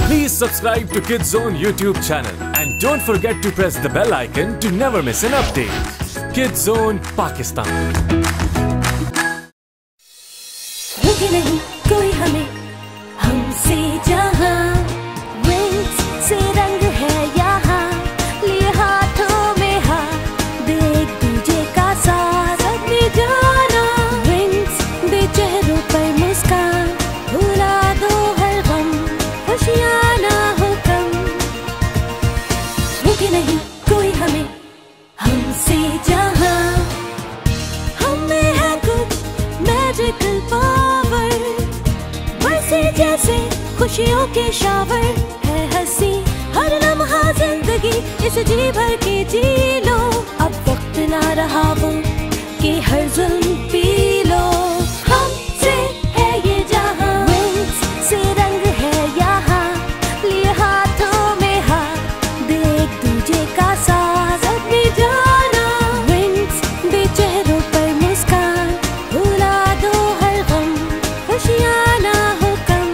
Please subscribe to Kids Zone YouTube channel and don't forget to press the bell icon to never miss an update. Kids Zone Pakistan. रुके नहीं कोई हमें हमसे जहां wings से रंग है यहाँ लिए हाथों में हाथ दे एक दूजे का साथ अपनी जाना विंग्स दे चेहरों पर मुस्कान भुला दो हर गम खुशियाँ ना हो कम रुके नहीं कोई हमें हमसे जहां हमें है कुछ मैजिकल पावर बरसे जैसे खुशियों के शावर है हंसी हर लम्हा जिंदगी इस जी भर के जी लो अब वक्त ना रहा वो कि हर जुल्म पी लो हमसे है ये जहां विंग्स से रंग है यहाँ लिए हाथों में हाथ दे एक दूजे का साथ अपनी जाना विंग्स दे चेहरों पर मुस्कान भुला दो हर गम खुशियाँ ना हो कम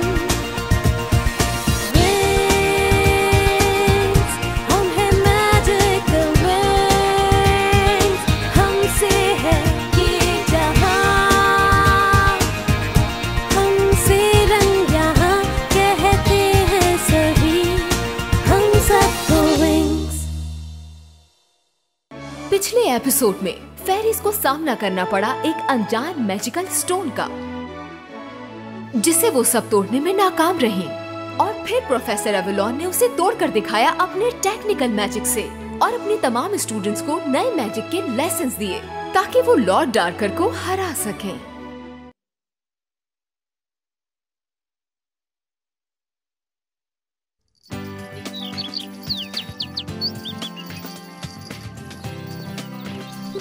विंग्स हम हैं मैजिकल विंग्स हमसे है ये जहां हमसे रंग यहाँ कहते हैं सभी हम सबको विंग्स। पिछले एपिसोड में फेरिस को सामना करना पड़ा एक अनजान मैजिकल स्टोन का, जिसे वो सब तोड़ने में नाकाम रही और फिर प्रोफेसर एवलॉन ने उसे तोड़कर दिखाया अपने टेक्निकल मैजिक से और अपने तमाम स्टूडेंट्स को नए मैजिक के लेसन्स दिए ताकि वो लॉर्ड डार्कर को हरा सकें।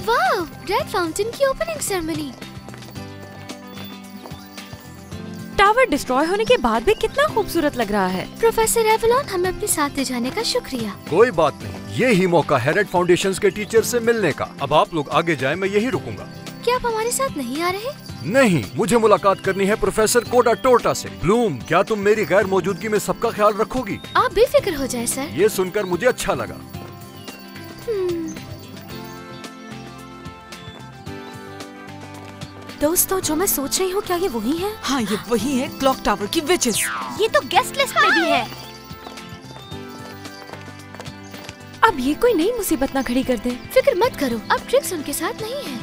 वाह, रेड फाउंटेन की ओपनिंग सेरेमनी। टावर डिस्ट्रॉय होने के बाद भी कितना खूबसूरत लग रहा है। प्रोफेसर एवलॉन, हमें अपने साथ ले जाने का शुक्रिया। कोई बात नहीं, ये ही मौका है रेड फाउंडेशन के टीचर से मिलने का। अब आप लोग आगे जाएं, मैं यही रुकूंगा। क्या आप हमारे साथ नहीं आ रहे? नहीं, मुझे मुलाकात करनी है प्रोफेसर कोडा टोटा से। ब्लूम, क्या तुम मेरी गैर मौजूदगी में सबका ख्याल रखोगी? आप बेफिक्र हो जाए सर। ये सुनकर मुझे अच्छा लगा। दोस्तों, जो मैं सोच रही हूँ, क्या ये वही है? हाँ, ये वही है, क्लॉक टावर की विचेस। ये तो गेस्ट लिस्ट में भी है। अब ये कोई नई मुसीबत ना खड़ी कर दे। फिक्र मत करो, अब ट्रिक्स उनके साथ नहीं है।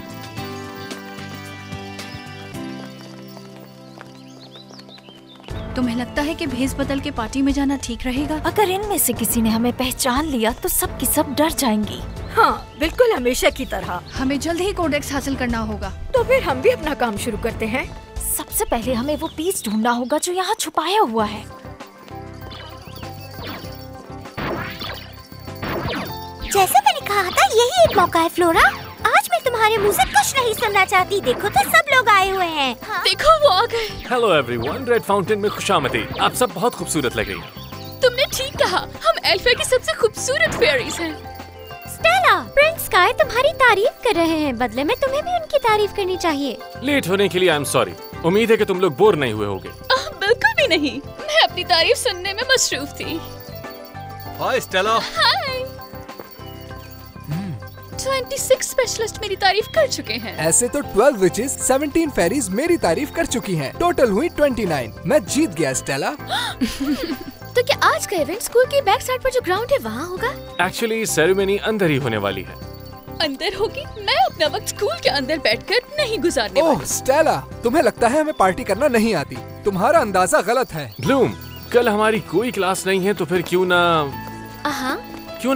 तुम्हें लगता है कि भेस बदल के पार्टी में जाना ठीक रहेगा? अगर इनमें से किसी ने हमें पहचान लिया तो सब की सब डर जाएंगी। हाँ, बिल्कुल हमेशा की तरह। हमें जल्द ही कोडेक्स हासिल करना होगा। तो फिर हम भी अपना काम शुरू करते हैं। सबसे पहले हमें वो पीस ढूंढना होगा जो यहाँ छुपाया हुआ है। जैसे मैंने कहा था, यही एक मौका है फ्लोरा। आज मैं तुम्हारे मुंह से कुछ नहीं सुनना चाहती। देखो तो सब लोग आए हुए हैं। हाँ? देखो वो आ गए। हेलो एवरीवन, रेड फाउंटेन में खुशामदीद। आप सब बहुत खूबसूरत लग रही। तुमने ठीक कहा, हम एल्फा की सबसे खूबसूरत फेरीज हैं। स्टेला, प्रिंस स्काई तुम्हारी तारीफ कर रहे हैं, बदले में तुम्हें भी उनकी तारीफ करनी चाहिए। लेट होने के लिए आई एम सॉरी। उम्मीद है कि तुम लोग बोर नहीं हुए होगे। बिल्कुल भी नहीं, मैं अपनी तारीफ सुनने में मसरूफ थी। हाय स्टेला। हाय। 26 स्पेशलिस्ट मेरी तारीफ कर चुके हैं। ऐसे तो 12 विचेस, 17 फेरीज मेरी तारीफ कर चुकी हैं। टोटल हुई 29। मैं जीत गया स्टेला। तो क्या आज का इवेंट स्कूल के बैक साइड पर जो ग्राउंड है वहाँ होगा? एक्चुअली सेरेमनी अंदर ही होने वाली है। अंदर होगी? मैं अपना वक्त स्कूल के अंदर बैठकर नहीं गुजारने ओह वाली। स्टेला, तुम्हें लगता है हमें पार्टी करना नहीं आती। तुम्हारा अंदाजा गलत है। ब्लूम, कल हमारी कोई क्लास नहीं है तो फिर क्यों ना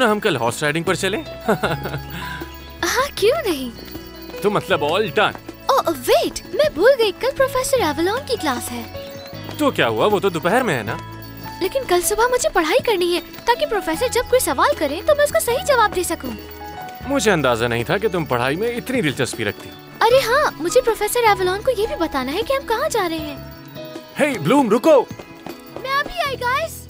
हम कल हॉर्स राइडिंग पर चले? हाँ, क्यों नहीं? तो मतलब ऑल डन। ओह वेट, मैं भूल गई, कल प्रोफेसर एवलॉन की क्लास है। तो क्या हुआ, वो तो दोपहर में है ना। लेकिन कल सुबह मुझे पढ़ाई करनी है ताकि प्रोफेसर जब कोई सवाल करे तो मैं उसका सही जवाब दे सकूं। मुझे अंदाजा नहीं था कि तुम पढ़ाई में इतनी दिलचस्पी रखती हो। अरे हाँ, मुझे प्रोफेसर एवलॉन को ये भी बताना है कि हम कहाँ जा रहे हैं। हे ब्लूम, रुको। मैं अभी आई गाइस।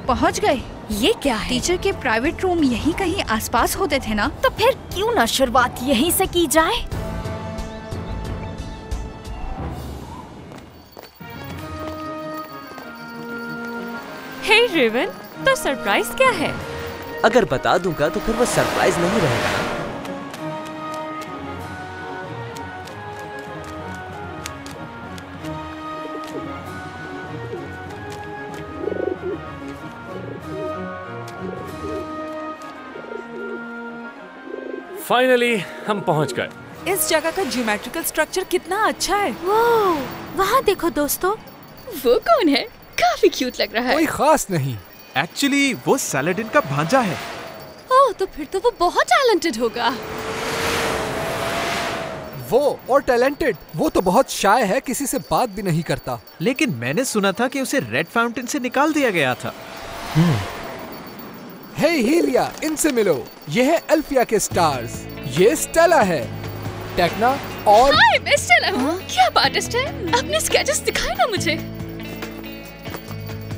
पहुँच गए? ये क्या है? टीचर के प्राइवेट रूम यहीं कहीं आसपास होते थे ना? तो फिर क्यों ना शुरुआत यहीं से की जाए? हे रिवन, तो सरप्राइज क्या है? अगर बता दूंगा तो फिर वो सरप्राइज नहीं रहेगा ना। फाइनली हम पहुंच गए। इस जगह का ज्योमेट्रिकल स्ट्रक्चर कितना अच्छा है। वहाँ देखो दोस्तों। वो कौन है? काफी क्यूट लग रहा है। कोई खास नहीं। एक्चुअली वो सैलेडिन का भांजा है। ओह, तो फिर तो वो बहुत टैलेंटेड होगा। वो और टैलेंटेड, वो तो बहुत शाय है, किसी से बात भी नहीं करता। लेकिन मैंने सुना था कि उसे रेड फाउंटेन से निकाल दिया गया था। हे हीलिया, इनसे मिलो। ये है अल्फिया के स्टार्स। ये स्टेला है, टेक्ना और हाय, मैं स्टेला हूँ। क्या आर्टिस्ट है? अपने स्केचेस दिखाए ना मुझे।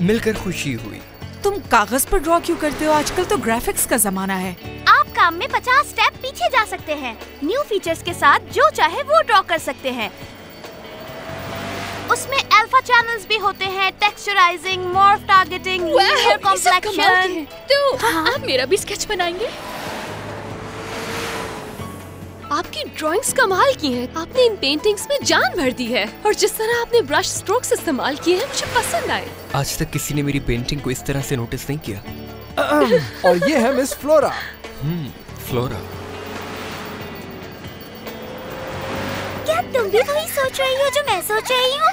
मिलकर खुशी हुई। तुम कागज पर ड्रॉ क्यों करते हो? आजकल तो ग्राफिक्स का जमाना है। आप काम में 50 स्टेप पीछे जा सकते हैं। न्यू फीचर्स के साथ जो चाहे वो ड्रॉ कर सकते हैं। उसमें अल्फा चैनल्स भी होते हैं, texturising, morph targeting, layer complexion. तो आप मेरा भी स्केच बनाएंगे? आपकी ड्राइंग्स कमाल की हैं। आपने इन पेंटिंग्स में जान भर दी है और जिस तरह आपने ब्रश स्ट्रोक्स इस्तेमाल किए हैं मुझे पसंद आए। आज तक किसी ने मेरी पेंटिंग को इस तरह से नोटिस नहीं किया। और ये है मिस फ्लोरा। फ्लोरा, क्या तुम भी वही सोच रही हो जो मैं सोच रही हूँ?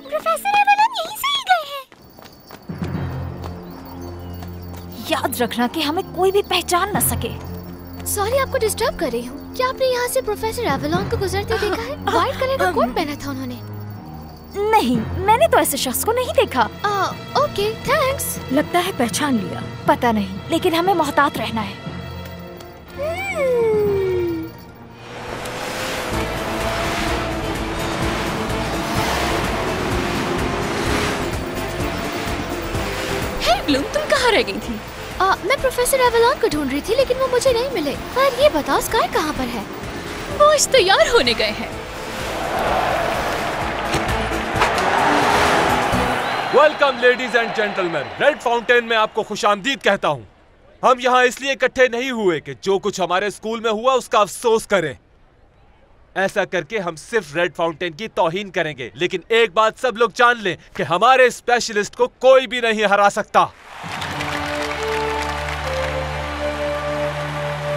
प्रोफेसर एवलन यहीं से ही गए हैं। याद रखना कि हमें कोई भी पहचान न सके। सॉरी आपको डिस्टर्ब कर रही हूँ। क्या आपने यहाँ से प्रोफेसर एवलॉन को गुजरते देखा है? व्हाइट कलर का कोट पहना था उन्होंने। नहीं, मैंने तो ऐसे शख्स को नहीं देखा। Okay, thanks. लगता है पहचान लिया। पता नहीं, लेकिन हमें मोहतात रहना है। हे ब्लूम, तुम कहाँ रह गई थी? मैं प्रोफेसर एवलॉन को ढूंढ रही थी लेकिन वो मुझे नहीं मिले। पर ये बताओ स्काई कहाँ पर है? वो इस तैयार होने गए हैं। Welcome ladies and gentleman, red fountain में आपको खुशामदीद कहता हूँ। हम यहाँ इसलिए इकट्ठे नहीं हुए कि जो कुछ हमारे स्कूल में हुआ उसका अफसोस करें। ऐसा करके हम सिर्फ रेड फाउंटेन की तौहीन करेंगे। लेकिन एक बात सब लोग जान लें कि हमारे स्पेशलिस्ट को कोई भी नहीं हरा सकता।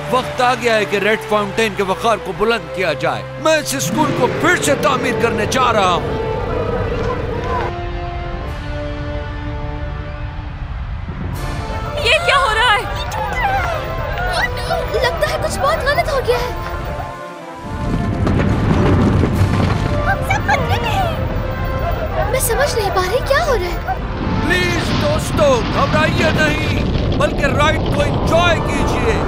वक्त आ गया है कि रेड फाउंटेन के वकार को बुलंद किया जाए। मैं इस स्कूल को फिर से तामीर करने जा रहा हूँ। ये क्या हो रहा है? लगता है कुछ बहुत गलत हो गया है। हम सब खतरे में हैं। मैं समझ नहीं पा रही क्या हो रहा है। प्लीज दोस्तों, घबराइए नहीं, बल्कि राइड को एंजॉय कीजिए।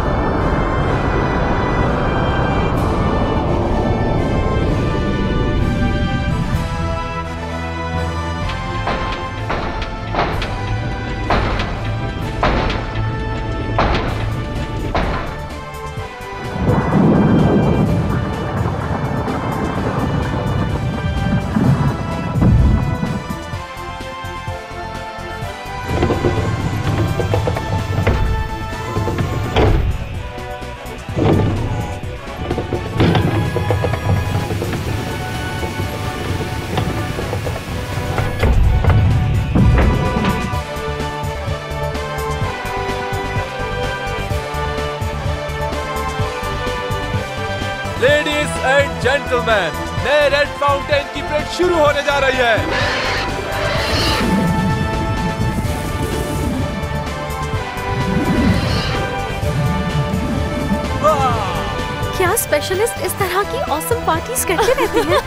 लेडीज एंड जेंटलमैन, नए रेड फाउंटेन की परेड शुरू होने जा रही है। क्या स्पेशलिस्ट इस तरह की ऑसम पार्टीज करते रहते हैं?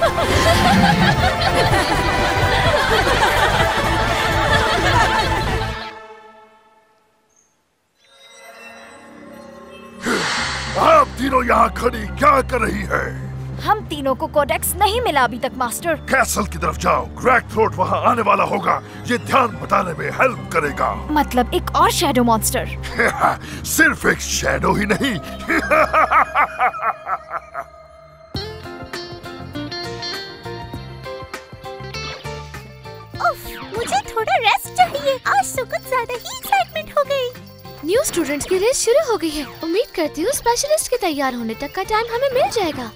आप तीनों यहाँ खड़ी क्या कर रही है? हम तीनों को कोडेक्स नहीं मिला अभी तक मास्टर। कैसल की तरफ जाओ, क्रैक थ्रोट वहाँ आने वाला होगा। ये ध्यान बताने में हेल्प करेगा। मतलब एक और शैडो मॉन्स्टर? सिर्फ एक शैडो ही नहीं। उफ, मुझे थोड़ा रेस्ट चाहिए। चाहिए। आज तो कुछ ज्यादा ही एक्साइटमेंट हो गई। न्यू स्टूडेंट्स की रेस शुरू हो गई है। उम्मीद करती हूँ स्पेशलिस्ट के तैयार होने तक का टाइम हमें मिल जाएगा।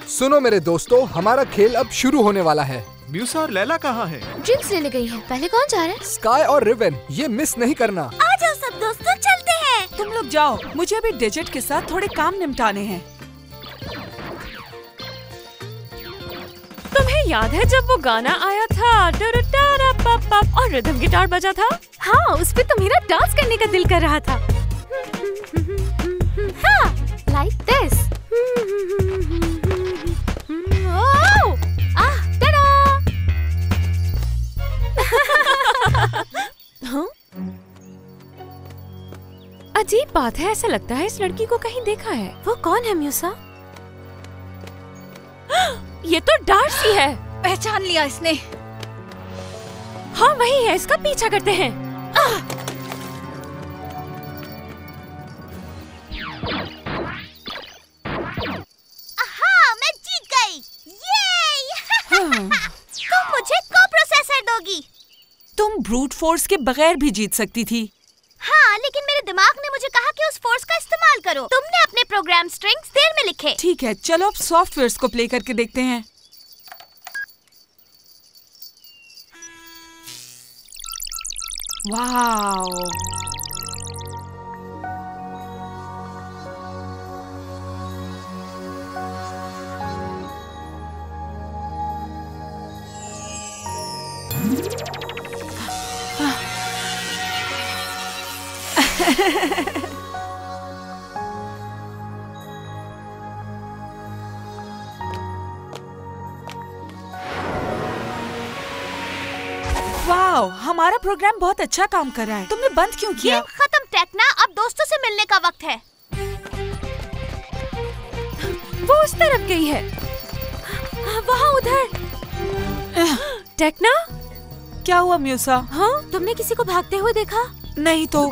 सुनो मेरे दोस्तों, हमारा खेल अब शुरू होने वाला है। म्यूसा और लैला कहाँ है? ड्रिंक्स लेने गई हैं। पहले कौन जा रहा है? स्काई और रिवन, ये मिस नहीं करना। आ जाओ सब दोस्तों, चलते हैं। तुम लोग जाओ, मुझे अभी डिजिट के साथ थोड़े काम निपटाने हैं। तुम्हें याद है जब वो गाना आया था और रिदम गिटार बजा था? हाँ, उस पे तो मेरा डांस करने का दिल कर रहा था। हाँ, लाइक दिस। हाँ? अजीब बात है, ऐसा लगता है इस लड़की को कहीं देखा है। वो कौन है म्यूसा? ये तो डार्सी है। पहचान लिया इसने। हाँ वही है, इसका पीछा करते हैं। मैं जीत गई। ये तुम मुझे को-प्रोसेसर दोगी। तुम ब्रूट फोर्स के बगैर भी जीत सकती थी। हाँ, लेकिन मेरे दिमाग ने मुझे कहा कि उस फोर्स का इस्तेमाल करो। तुमने अपने प्रोग्राम स्ट्रिंग्स देर में लिखे। ठीक है, चलो अब सॉफ्टवेयर्स को प्ले करके देखते हैं। वाओ, वाओ, हमारा प्रोग्राम बहुत अच्छा काम कर रहा है। तुमने बंद क्यों किया? गेम खत्म टेक्ना, अब दोस्तों से मिलने का वक्त है। वो उस तरफ गई है, वहाँ उधर। टेक्ना, क्या हुआ म्यूसा? हाँ, तुमने किसी को भागते हुए देखा? नहीं तो।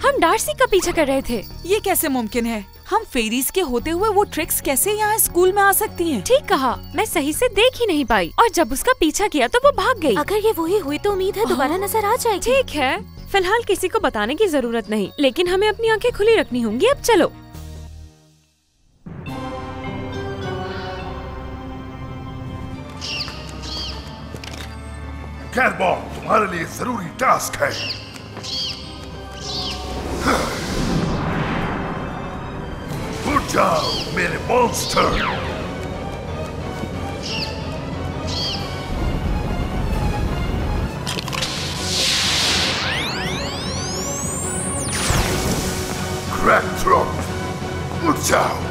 हम डार्सी का पीछा कर रहे थे। ये कैसे मुमकिन है? हम फेरीज के होते हुए वो ट्रिक्स कैसे यहाँ स्कूल में आ सकती हैं? ठीक कहा, मैं सही से देख ही नहीं पाई और जब उसका पीछा किया तो वो भाग गई। अगर ये वही हुई तो उम्मीद है दोबारा नजर आ जाएगी। ठीक है, फिलहाल किसी को बताने की जरूरत नहीं, लेकिन हमें अपनी आंखें खुली रखनी होंगी। अब चलो। कैरबॉल, तुम्हारे लिए जरूरी टास्क है। उठ जाओ मेरे मॉन्स्टर। क्रैक थ्रोट, उठ जाओ।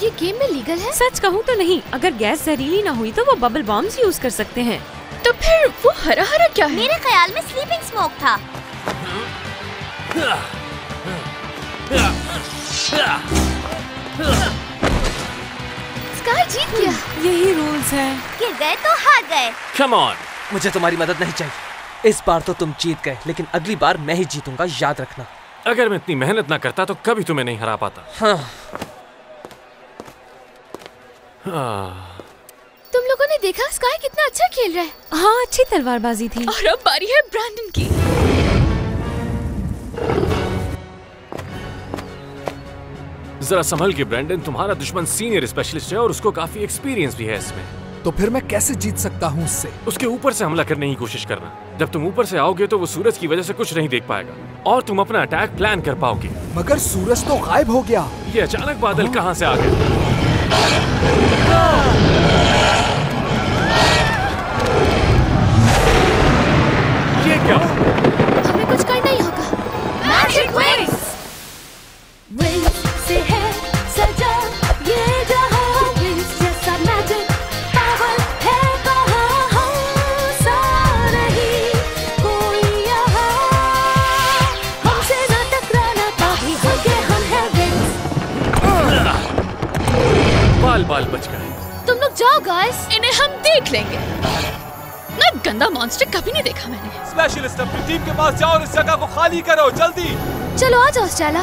ये गेम में लीगल है? सच कहूँ तो नहीं। अगर गैस जहरीली ना हुई तो वो बबल बॉम्ब्स यूज कर सकते हैं। तो फिर वो हरा हरा क्या है? मेरे ख्याल में स्लीपिंग स्मोक था। स्काई जीत गया। यही रूल्स हैं। गिर गए तो हार गए। कम ऑन, मुझे तुम्हारी मदद नहीं चाहिए। इस बार तो तुम जीत गए, लेकिन अगली बार मैं ही जीतूंगा, याद रखना। अगर मैं इतनी मेहनत ना करता तो कभी तुम्हें नहीं हरा पाता। हाँ। तुम लोगों ने देखा स्काई कितना अच्छा खेल रहा है। हाँ, अच्छी तलवारबाजी थी। और अब बारी है ब्रैंडन की। जरा संभल के ब्रैंडन, तुम्हारा दुश्मन सीनियर स्पेशलिस्ट है और उसको काफी एक्सपीरियंस भी है इसमें। तो फिर मैं कैसे जीत सकता हूँ उससे? उसके ऊपर से हमला करने की कोशिश करना। जब तुम ऊपर से आओगे तो वो सूरज की वजह से कुछ नहीं देख पाएगा और तुम अपना अटैक प्लान कर पाओगे। मगर सूरज तो गायब हो गया। ये अचानक बादल कहाँ से आ गए? ये क्या? हमें कुछ करना ही होगा। Magic wings. विंग्स से है सजा ये जहां, विंग्स जैसा मैजिक पावर है कहाँ, हम सा नहीं कोई यहाँ, हमसे ना टकराना पाही होके हम है विंग्स। देख लेंगे। ना गंदा मॉन्स्टर कभी नहीं देखा मैंने। स्पेशलिस्ट अपनी टीम के पास जाओ और इस जगह को खाली करो जल्दी। चलो आ जाओ स्टेला।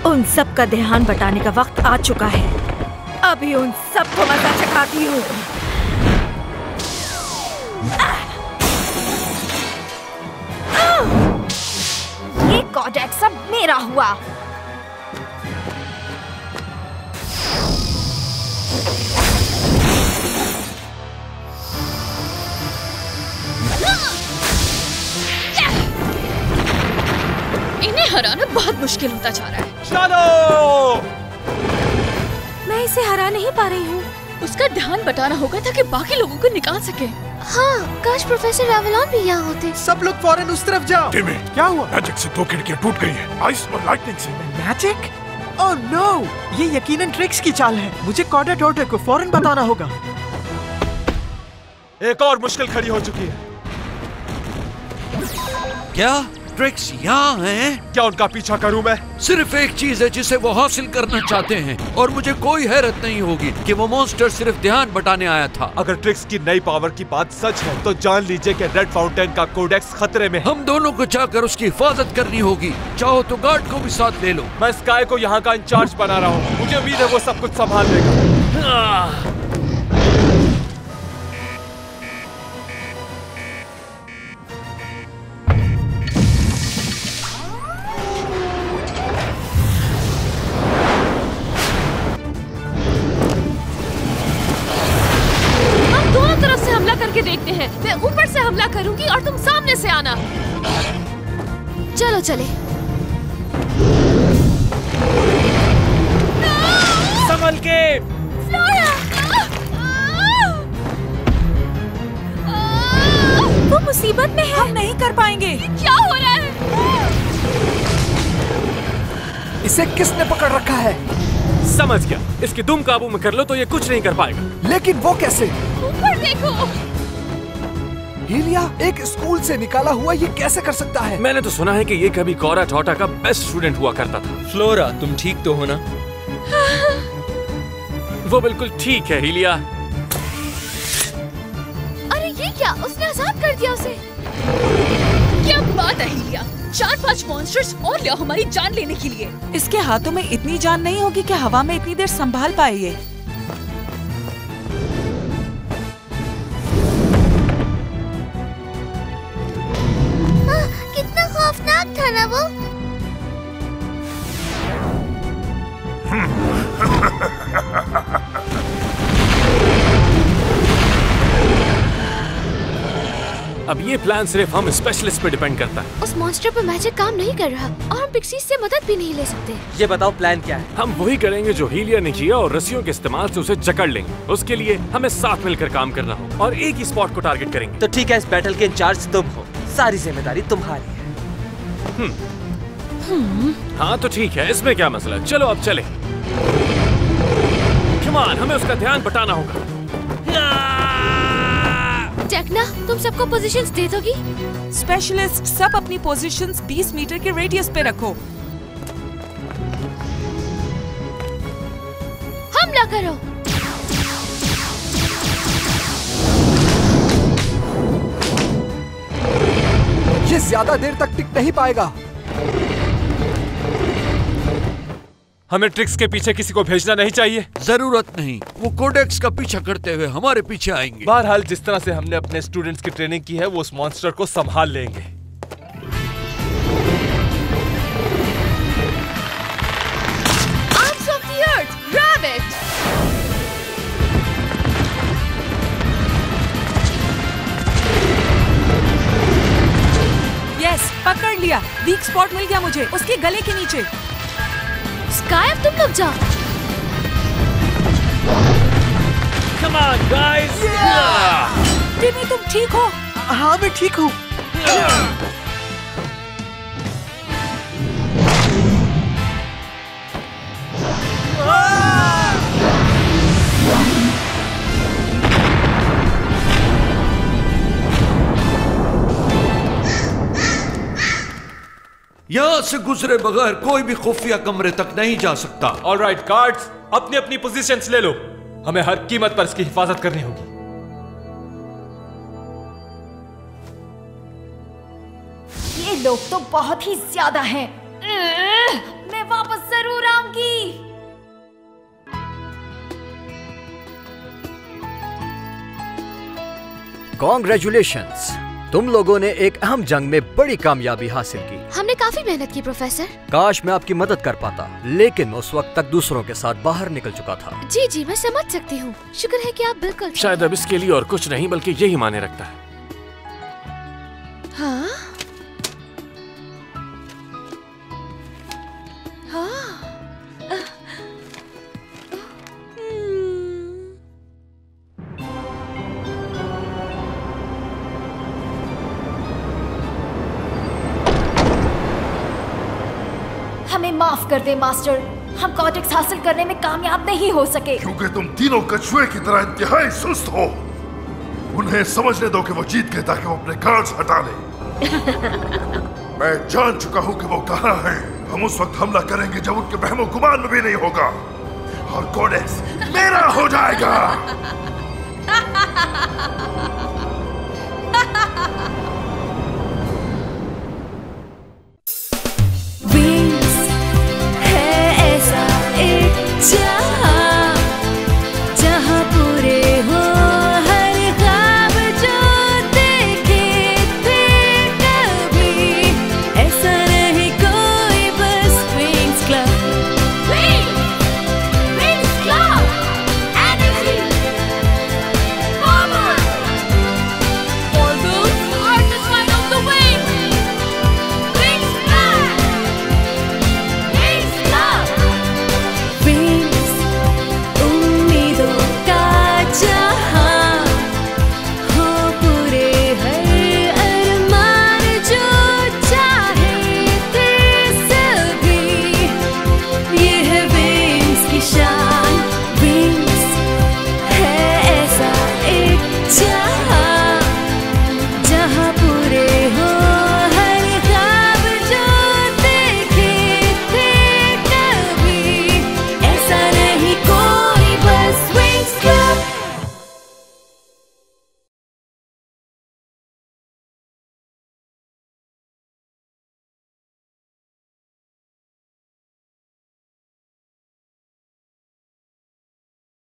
उन सब का ध्यान बटाने का वक्त आ चुका है। अभी उन सबको मजा चखाती हूँ। ये कॉडेक्स सब मेरा हुआ। इन्हें हराना बहुत मुश्किल होता जा रहा है। चलो। मैं इसे हरा नहीं पा रही हूँ। उसका ध्यान बटाना होगा ताकि बाकी लोगों को निकाल सके। हाँ, काश प्रोफेसर एवलॉन भी यहाँ होते। सब लोग फौरन उस तरफ जाओ। टिमी, क्या हुआ? मैजिक से 2 खिड़कियाँ टूट गई हैं, आइस और लाइटनिंग से। मैजिक? ओह नो, ये यकीनन ट्रिक्स की चाल है। मुझे कॉडा टोर्टा को फौरन बताना होगा। एक और मुश्किल खड़ी हो चुकी है। क्या ट्रिक्स यहाँ हैं? क्या उनका पीछा करूं मैं? सिर्फ एक चीज है जिसे वो हासिल करना चाहते हैं और मुझे कोई हैरत नहीं होगी कि वो मॉन्स्टर सिर्फ ध्यान बटाने आया था। अगर ट्रिक्स की नई पावर की बात सच है तो जान लीजिए कि रेड फाउंटेन का कोडेक्स खतरे में है। हम दोनों को चाहकर उसकी हिफाजत करनी होगी। चाहो तो गार्ड को भी साथ ले लो। मैं स्काई को यहाँ का इंचार्ज बना रहा हूँ। मुझे उम्मीद है वो सब कुछ संभाल लेगा। करके देखते हैं। मैं ऊपर से हमला करूंगी और तुम सामने से आना। चलो चले। संभल के। वो मुसीबत में है। हम नहीं कर पाएंगे। क्या हो रहा है? इसे किसने पकड़ रखा है? समझ गया। इसकी दुम काबू में कर लो तो ये कुछ नहीं कर पाएगा। लेकिन वो कैसे? ऊपर देखो। हीलिया एक स्कूल से निकाला हुआ ये कैसे कर सकता है? मैंने तो सुना है कि ये कभी कोरा टोटा का बेस्ट स्टूडेंट हुआ करता था। फ्लोरा, तुम ठीक तो हो ना? वो बिल्कुल ठीक है हीलिया। अरे ये क्या? उसने आजाद कर दिया उसे। क्या बात है हीलिया? 4-5 मॉन्स्टर्स और लिया हमारी जान लेने के लिए। इसके हाथों में इतनी जान नहीं होगी कि हवा में इतनी देर संभाल पाए ये। कितना खौफनाक था ना वो। अब ये प्लान सिर्फ हम स्पेशलिस्ट पे डिपेंड करता है। उस मॉन्स्टर पे मैजिक काम नहीं कर रहा और हम पिक्सीज से मदद भी नहीं ले सकते। ये बताओ प्लान क्या है? हम वही करेंगे जो हीलिया ने किया और रस्सियों के इस्तेमाल से उसे जकड़ लेंगे। उसके लिए हमें साथ मिलकर काम करना हो और एक ही स्पॉट को टारगेट करेंगे। तो ठीक है, इस बैटल के इंचार्ज तुम हो, सारी जिम्मेदारी तुम्हारी है। हाँ तो ठीक है, इसमें क्या मसला। चलो अब चले। कम ऑन, हमें उसका ध्यान बटाना होगा। टेक्ना, तुम सबको पोजीशंस दे दोगी? स्पेशलिस्ट सब अपनी पोजीशंस 20 मीटर के रेडियस पे रखो। हमला करो। ये ज्यादा देर तक टिक नहीं पाएगा। हमें ट्रिक्स के पीछे किसी को भेजना नहीं चाहिए। जरूरत नहीं, वो कोडेक्स का पीछा करते हुए हमारे पीछे आएंगे। बहरहाल जिस तरह से हमने अपने स्टूडेंट्स की ट्रेनिंग की है वो उस मॉन्स्टर को संभाल लेंगे। Arms of the earth, grab it! Yes, पकड़ लिया। वीक स्पॉट मिल गया मुझे, उसके गले के नीचे। स्काई, अब तुम लोग जाओ। Come on, guys! टिमी, तुम ठीक हो? हाँ, मैं ठीक हूँ। यहाँ से गुजरे बगैर कोई भी खुफिया कमरे तक नहीं जा सकता। ऑलराइट गार्ड्स, अपनी अपनी पोजीशंस ले लो। हमें हर कीमत पर इसकी हिफाजत करनी होगी। ये लोग तो बहुत ही ज्यादा हैं। मैं वापस जरूर आऊंगी। कॉन्ग्रेचुलेशंस, तुम लोगों ने एक अहम जंग में बड़ी कामयाबी हासिल की। हमने काफी मेहनत की प्रोफेसर। काश मैं आपकी मदद कर पाता, लेकिन मैं उस वक्त तक दूसरों के साथ बाहर निकल चुका था। जी जी, मैं समझ सकती हूँ। शुक्र है कि आप बिल्कुल शायद अब इसके लिए और कुछ नहीं बल्कि यही माने रखता है। हाँ हाँ हमें माफ कर दे मास्टर, हम कॉर्टेक्स हासिल करने में कामयाब नहीं हो सके। क्योंकि तुम तीनों कछुए की तरह इंतहाई सुस्त हो। उन्हें समझने दो कि वो जीत गए ताकि वो अपने गार्ड्स हटा ले। मैं जान चुका हूँ कि वो कहाँ हैं। हम उस वक्त हमला करेंगे जब उनके बहमो गुमान में भी नहीं होगा और कोडेक्स मेरा हो जाएगा।